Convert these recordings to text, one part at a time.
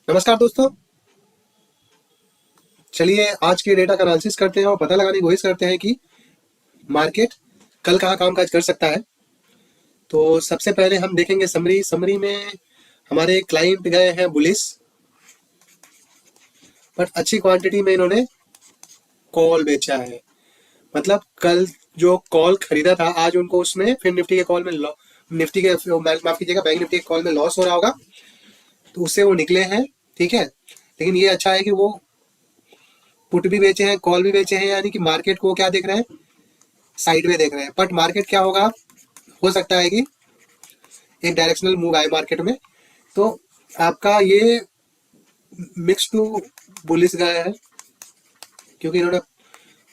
नमस्कार दोस्तों। चलिए आज के डेटा का एनालिसिस करते हैं और पता लगाने की कोशिश करते हैं कि मार्केट कल कहाँ कामकाज कर सकता है। तो सबसे पहले हम देखेंगे समरी में हमारे क्लाइंट गए हैं बुलिश, पर अच्छी क्वांटिटी में इन्होंने कॉल बेचा है। मतलब कल जो कॉल खरीदा था आज उनको उसमें फिर निफ्टी के कॉल में निफ्टी के माफ कीजिएगा बैंक निफ्टी के कॉल में लॉस हो रहा होगा, तो उससे वो निकले हैं। ठीक है, लेकिन ये अच्छा है कि वो पुट भी बेचे हैं कॉल भी बेचे हैं, यानी कि मार्केट को क्या देख रहे हैं, साइड में देख रहे हैं। बट मार्केट क्या होगा, हो सकता है कि एक डायरेक्शनल मूव आए मार्केट में। तो आपका ये मिक्स टू बुलिश गया है क्योंकि इन्होंने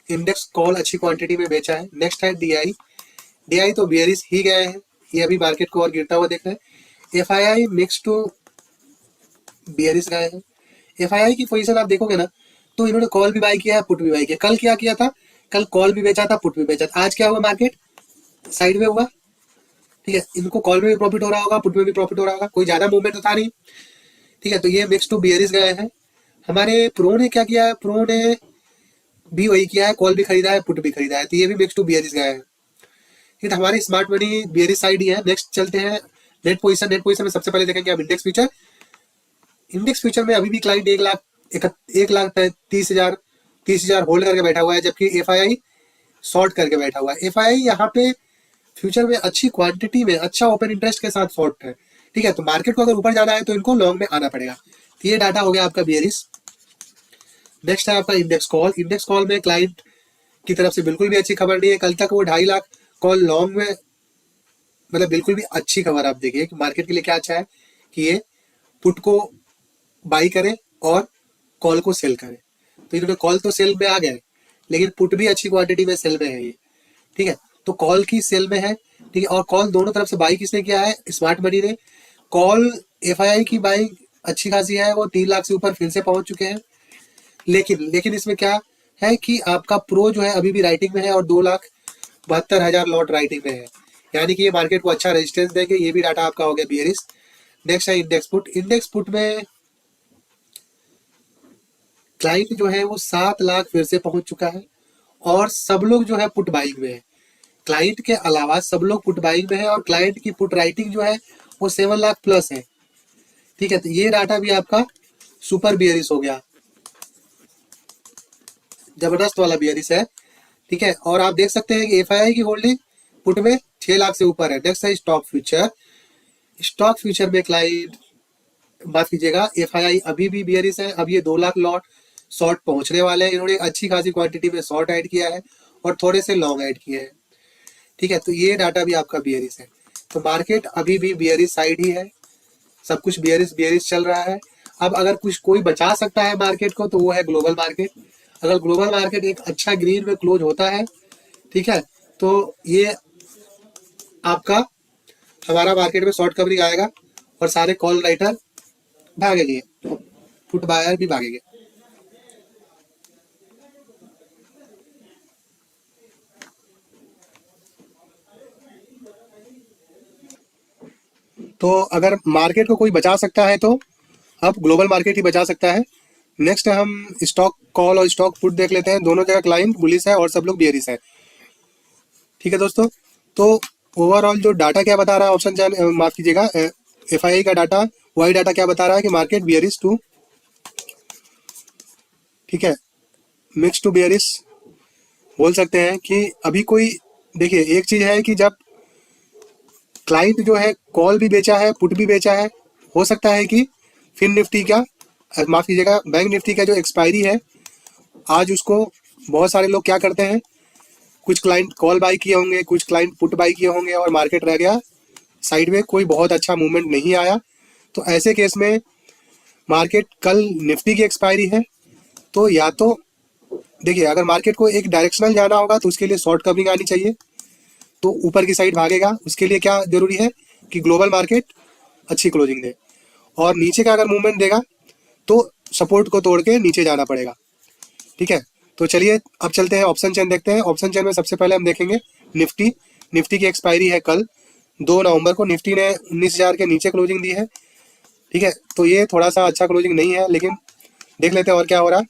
इंडेक्स कॉल अच्छी क्वांटिटी में बेचा है। नेक्स्ट है डीआई तो बियरिश ही गए हैं, ये अभी मार्केट को और गिरता हुआ देख रहे हैं। एफआईआई मिक्स टू बियरिश गए हैं। एफआईआई की पोजीशन आप देखोगे ना, तो इन्होंने कॉल भी बाई किया है पुट भी बाई किया। कल क्या किया था, कल कॉल भी बेचा था पुट भी बेचा था। आज क्या हुआ, मार्केट साइड में हुआ। ठीक है, इनको कॉल में भी प्रॉफिट हो रहा होगा पुट में भी प्रॉफिट हो रहा होगा, कोई ज्यादा मूवमेंट तो था नहीं। ठीक है, तो ये मिक्स टू बियरिश गए हैं। हमारे प्रो ने क्या किया है, प्रो ने भी वही किया है, कॉल भी खरीदा है पुट भी खरीदा है, तो ये भी मिक्स टू बियरिश गए हैं। ठीक है, हमारी स्मार्ट मनी बियरिश साइड ही है। नेक्स्ट चलते हैं नेट पोजीशन। नेट पोजीशन में सबसे पहले देखेंगे आप इंडेक्स फ्यूचर। इंडेक्स फ्यूचर में अभी भी क्लाइंट 1,30,000 होल्ड करके बैठा हुआ है, जबकि एफआईआई शॉर्ट करके बैठा हुआ है। एफआईआई यहाँ पे फ्यूचर में अच्छी क्वांटिटी में अच्छा ओपन इंटरेस्ट के साथ शॉर्ट है। ठीक है, तो मार्केट को अगर ऊपर जाना है तो इनको लॉन्ग में आना पड़ेगा। तो ये डाटा हो गया आपका बियरिश। नेक्स्ट है आपका इंडेक्स कॉल। इंडेक्स कॉल में क्लाइंट की तरफ से बिल्कुल भी अच्छी खबर नहीं है। कल तक वो 2.5 लाख कॉल लॉन्ग में, मतलब बिल्कुल भी अच्छी खबर। आप देखिए कि मार्केट के लिए क्या अच्छा है कि ये पुट को बाई करे और कॉल को सेल करे। तो इन्होंने कॉल तो सेल में आ गए, लेकिन पुट भी अच्छी क्वांटिटी में सेल में है ये। ठीक है, तो कॉल की सेल में है। ठीक है, और कॉल दोनों तरफ से बाई किसने किया है, स्मार्ट मनी ने। कॉल एफआईआई की बाई अच्छी खासी है, वो 3 लाख से ऊपर फिर से पहुंच चुके हैं। लेकिन इसमें क्या है कि आपका प्रो जो है अभी भी राइटिंग में है और 2,72,000 लॉट राइटिंग में है, यानी कि ये मार्केट को अच्छा रेजिस्टेंस देंगे। ये भी डाटा आपका हो गया बियरिश। नेक्स्ट है इंडेक्स पुट। इंडेक्स पुट में क्लाइंट जो है वो 7 लाख फिर से पहुंच चुका है और सब लोग जो है पुट बाइंग में है। क्लाइंट के अलावा सब लोग पुट बाइंग में है और क्लाइंट की पुट राइटिंग जो है वो 7 लाख प्लस है। ठीक है, तो ये डाटा भी आपका सुपर बियरिश हो गया, जबरदस्त वाला बियरिश है। ठीक है, और आप देख सकते हैं कि एफआईआई की होल्डिंग पुट में 6 लाख से ऊपर है। नेक्स्ट है स्टॉक फ्यूचर। स्टॉक फ्यूचर में क्लाइंट, माफ कीजिएगा, एफआईआई अभी भी बियरिश है। अब ये 2 लाख लॉट शॉर्ट पहुंचने वाले हैं। इन्होंने अच्छी खासी क्वांटिटी में शॉर्ट ऐड किया है और थोड़े से लॉन्ग ऐड किए हैं। ठीक है, तो ये डाटा भी आपका बियरिश है। तो मार्केट अभी भी बियरिश साइड ही है, सब कुछ बियरिश बियरिश चल रहा है। अब अगर कुछ कोई बचा सकता है मार्केट को तो वो है ग्लोबल मार्केट। अगर ग्लोबल मार्केट एक अच्छा ग्रीन में क्लोज होता है, ठीक है, तो ये आपका हमारा मार्केट में शॉर्ट कवरिंग आएगा और सारे कॉल राइटर भागेंगे, पुट बायर भी भागेंगे। तो अगर मार्केट को कोई बचा सकता है तो अब ग्लोबल मार्केट ही बचा सकता है। नेक्स्ट हम स्टॉक कॉल और स्टॉक पुट देख लेते हैं। दोनों जगह क्लाइंट बुलिश है और सब लोग बियरिश है। ठीक है दोस्तों, तो ओवरऑल जो डाटा क्या बता रहा है, ऑप्शन चैन माफ कीजिएगा, एफआईआई का डाटा, वाई डाटा क्या बता रहा है कि मार्केट बियरिश टू, ठीक है, मिक्स टू बियरिश बोल सकते हैं। कि अभी कोई, देखिए एक चीज है कि जब क्लाइंट जो है कॉल भी बेचा है पुट भी बेचा है, हो सकता है कि फिन निफ्टी का, माफ कीजिएगा, बैंक निफ्टी का जो एक्सपायरी है आज, उसको बहुत सारे लोग क्या करते हैं, कुछ क्लाइंट कॉल बाई किए होंगे कुछ क्लाइंट पुट बाई किए होंगे और मार्केट रह गया साइड में, कोई बहुत अच्छा मूवमेंट नहीं आया। तो ऐसे केस में मार्केट, कल निफ्टी की एक्सपायरी है, तो या तो देखिए अगर मार्केट को एक डायरेक्शनल जाना होगा तो उसके लिए शॉर्ट कवरिंग आनी चाहिए, तो ऊपर की साइड भागेगा। उसके लिए क्या जरूरी है कि ग्लोबल मार्केट अच्छी क्लोजिंग दे, और नीचे का अगर मूवमेंट देगा तो सपोर्ट को तोड़ के नीचे जाना पड़ेगा। ठीक है, तो चलिए अब चलते हैं ऑप्शन चेन देखते हैं। ऑप्शन चेन में सबसे पहले हम देखेंगे निफ्टी। निफ्टी की एक्सपायरी है कल 2 नवंबर को। निफ्टी ने 19,000 के नीचे क्लोजिंग दी है। ठीक है, तो ये थोड़ा सा अच्छा क्लोजिंग नहीं है, लेकिन देख लेते हैं और क्या हो रहा है।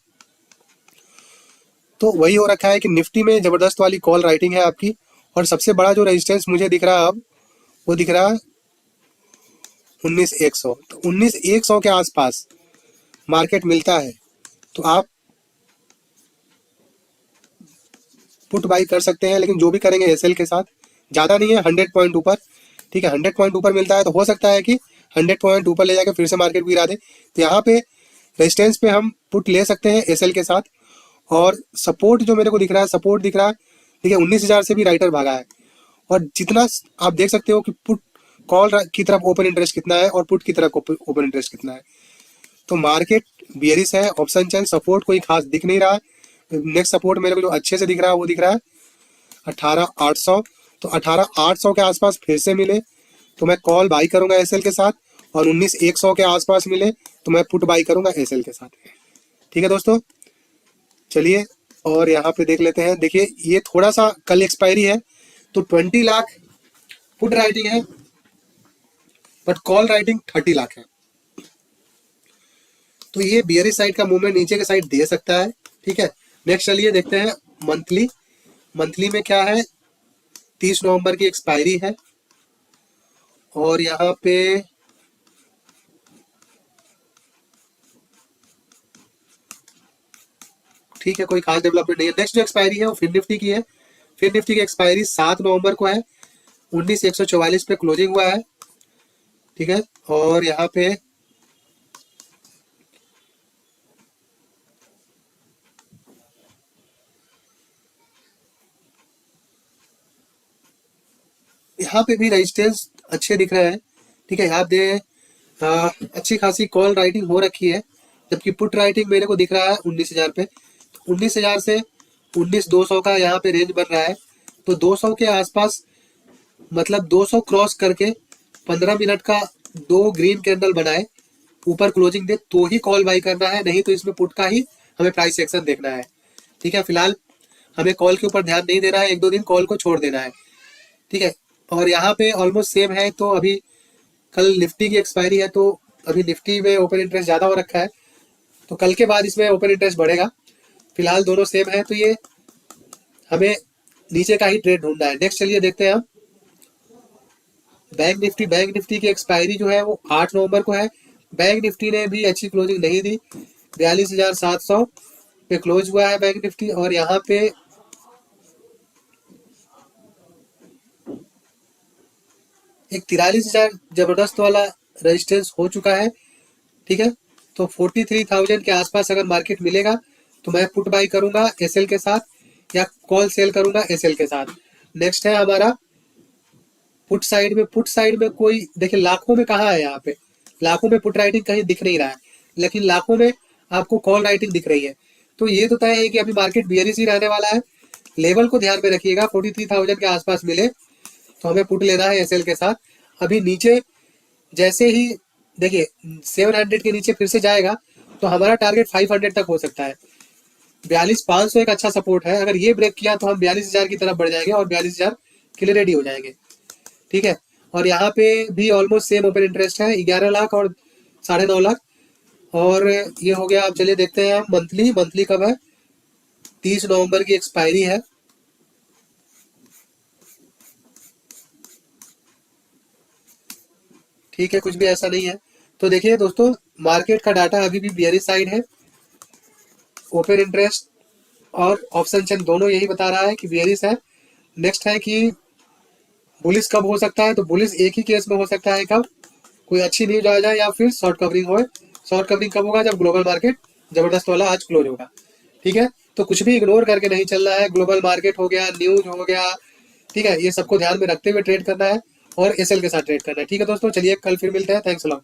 तो वही हो रखा है कि निफ्टी में जबरदस्त वाली कॉल राइटिंग है आपकी, और सबसे बड़ा जो रेजिस्टेंस मुझे दिख रहा है अब, वो दिख रहा है 19,100। तो 19,100 के आसपास मार्केट मिलता है तो आप पुट बाई कर सकते हैं, लेकिन जो भी करेंगे एसएल के साथ। ज़्यादा नहीं है, 100 पॉइंट ऊपर। ठीक है, 100 पॉइंट ऊपर मिलता है तो हो सकता है कि 100 पॉइंट ऊपर ले जाकर फिर से मार्केट गिरा दे। तो यहाँ पे रेजिस्टेंस पे हम पुट ले सकते हैं एसएल के साथ। और सपोर्ट जो मेरे को दिख रहा है, सपोर्ट दिख रहा है, देखिए 19,000 से भी राइटर भागा है। और जितना आप देख सकते हो कि पुट कॉल की तरफ ओपन इंटरेस्ट कितना है और पुट की तरफ ओपन इंटरेस्ट कितना है। तो मार्केट बियरिश है, ऑप्शन चेन सपोर्ट कोई खास दिख नहीं रहा है। नेक्स्ट सपोर्ट मेरे को जो अच्छे से दिख रहा है वो दिख रहा है 18,800। तो 18,800 के आसपास फिर से मिले तो मैं कॉल बाई करूंगा एसएल के साथ, और 19,100 के आसपास मिले तो मैं पुट बाई करूंगा एसएल के साथ। ठीक है दोस्तों, चलिए और यहाँ पे देख लेते हैं। देखिए ये थोड़ा सा कल एक्सपायरी है, तो 20 लाख पुट राइटिंग है, बट कॉल राइटिंग 30 लाख है। तो ये बियरिश साइड का मूवमेंट नीचे के साइड दे सकता है। ठीक है, नेक्स्ट चलिए देखते हैं मंथली। मंथली में क्या है, 30 नवंबर की एक्सपायरी है, और यहाँ पे ठीक है कोई खास डेवलपमेंट नहीं है। नेक्स्ट जो एक्सपायरी है वो फिन निफ्टी की है। फिन निफ्टी की एक्सपायरी 7 नवंबर को है, 19,144 पे क्लोजिंग हुआ है। ठीक है, और यहाँ पे भी रेजिस्टेंस अच्छे दिख रहे हैं। ठीक है, यहाँ पे अच्छी खासी कॉल राइटिंग हो रखी है, जबकि पुट राइटिंग मेरे को दिख रहा है 19,000 पे। तो 19,000 से 19,200 का यहाँ पे रेंज बन रहा है। तो 200 के आसपास, मतलब 200 क्रॉस करके 15 मिनट का 2 ग्रीन कैंडल बनाए, ऊपर क्लोजिंग दे, तो ही कॉल बाई करना है, नहीं तो इसमें पुट का ही हमें प्राइस एक्शन देखना है। ठीक है, फिलहाल हमें कॉल के ऊपर ध्यान नहीं देना है, 1-2 दिन कॉल को छोड़ देना है। ठीक है, और यहाँ पे ऑलमोस्ट सेम है। तो अभी कल निफ्टी की एक्सपायरी है, तो अभी निफ्टी में ओपन इंटरेस्ट ज़्यादा हो रखा है, तो कल के बाद इसमें ओपन इंटरेस्ट बढ़ेगा। फिलहाल दोनों सेम है, तो ये हमें नीचे का ही ट्रेड ढूंढना है। नेक्स्ट चलिए देखते हैं हम बैंक निफ्टी। बैंक निफ्टी की एक्सपायरी जो है वो 8 नवंबर को है। बैंक निफ्टी ने भी अच्छी क्लोजिंग नहीं दी, 42,700 पे क्लोज हुआ है बैंक निफ्टी। और यहाँ पे एक 43,000 जबरदस्त वाला रेजिस्टेंस हो चुका है। ठीक है, तो 43,000 के आसपास अगर मार्केट मिलेगा तो मैं पुट बाई करूंगा एसएल के साथ, या कॉल सेल करूंगा एसएल के साथ। नेक्स्ट है हमारा पुट साइड में। पुट साइड में कोई देखिए लाखों में कहाँ है, यहाँ पे लाखों में पुट राइटिंग कहीं दिख नहीं रहा है, लेकिन लाखों में आपको कॉल राइटिंग दिख रही है। तो ये तो तय है कि अभी मार्केट बियरिश ही रहने वाला है। लेवल को ध्यान में रखिएगा, 43,000 के आसपास मिले तो हमें पुट लेना है एसएल के साथ। अभी नीचे जैसे ही देखिए 700 के नीचे फिर से जाएगा तो हमारा टारगेट 500 तक हो सकता है। 42,500 एक अच्छा सपोर्ट है, अगर ये ब्रेक किया तो हम 42,000 की तरफ बढ़ जाएंगे और 42,000 के लिए रेडी हो जाएंगे। ठीक है, और यहाँ पे भी ऑलमोस्ट सेम ओपन इंटरेस्ट है, 11 लाख और 9.5 लाख। और ये हो गया। अब चलिए देखते हैं मंथली। मंथली कब है, 30 नवंबर की एक्सपायरी है। ठीक है, कुछ भी ऐसा नहीं है। तो देखिए दोस्तों, मार्केट का डाटा अभी भी बियरिश साइड है। ओपन इंटरेस्ट और ऑप्शन चेन दोनों यही बता रहा है कि बियरिश है। नेक्स्ट है कि बुलिश कब हो सकता है, तो बुलिश एक ही केस में हो सकता है, कब कोई अच्छी न्यूज आ जाए या फिर शॉर्ट कवरिंग हो। शॉर्ट कवरिंग कब होगा, जब ग्लोबल मार्केट जबरदस्त वाला आज क्लोज होगा। ठीक है, तो कुछ भी इग्नोर करके नहीं चलना है। ग्लोबल मार्केट हो गया, न्यूज हो गया, ठीक है, ये सबको ध्यान में रखते हुए ट्रेड करना है और एसएल के साथ ट्रेड करना है। ठीक है दोस्तों, चलिए कल फिर मिलते हैं। Thanks a lot.